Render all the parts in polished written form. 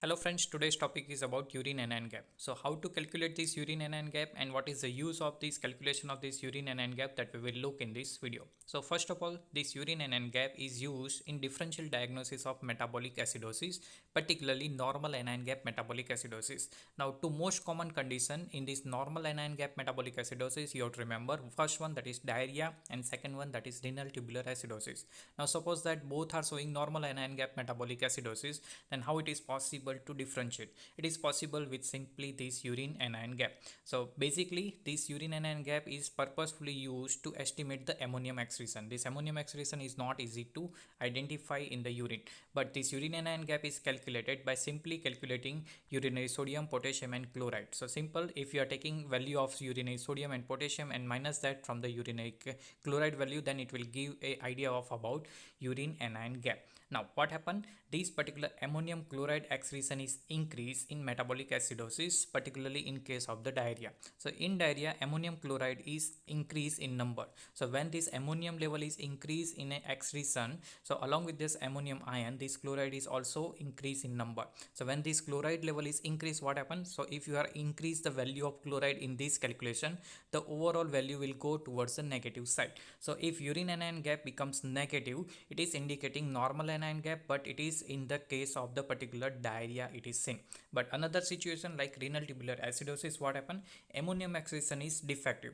Hello friends, today's topic is about urine anion gap. So how to calculate this urine anion gap and what is the use of this calculation of this urine anion gap that we will look in this video. So first of all, this urine anion gap is used in differential diagnosis of metabolic acidosis, particularly normal anion gap metabolic acidosis. Now two most common condition in this normal anion gap metabolic acidosis, you have to remember first one that is diarrhea and second one that is renal tubular acidosis. Now suppose that both are showing normal anion gap metabolic acidosis, then how it is possible to differentiate? It is possible with simply this urine anion gap. So basically this urine anion gap is purposefully used to estimate the ammonium excretion. This ammonium excretion is not easy to identify in the urine, but this urine anion gap is calculated by simply calculating urinary sodium, potassium and chloride. So simple, if you are taking value of urinary sodium and potassium and minus that from the urinary chloride value, then it will give a idea of about urine anion gap. Now what happened? This particular ammonium chloride excretion is increased in metabolic acidosis, particularly in case of the diarrhea. So in diarrhea, ammonium chloride is increased in number. So when this ammonium level is increased in a excretion, so along with this ammonium ion, this chloride is also increased in number. So when this chloride level is increased, what happens? So if you are increase the value of chloride in this calculation, the overall value will go towards the negative side. So if urine anion gap becomes negative, it is indicating normal anion gap, but it is in the case of the particular diarrhea it is seen. But another situation like renal tubular acidosis, what happen? Ammonium excretion is defective.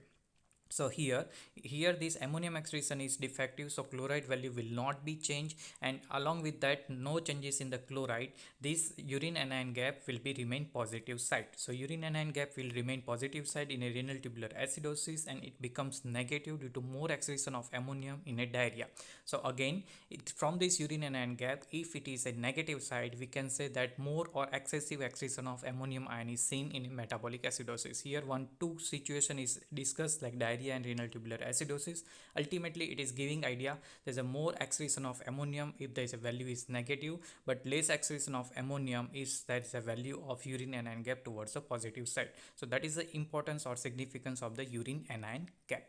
So here this ammonium excretion is defective, so chloride value will not be changed, and along with that no changes in the chloride, this urine anion gap will be remain positive side. So urine anion gap will remain positive side in a renal tubular acidosis, and it becomes negative due to more excretion of ammonium in a diarrhea. So again, from this urine anion gap, if it is a negative side, we can say that more or excessive excretion of ammonium ion is seen in metabolic acidosis. Here two situation is discussed like diarrhea and renal tubular acidosis. Ultimately it is giving idea there's a more excretion of ammonium if there is a value is negative, but less excretion of ammonium is there is a value of urine anion gap towards the positive side. So that is the importance or significance of the urine anion gap.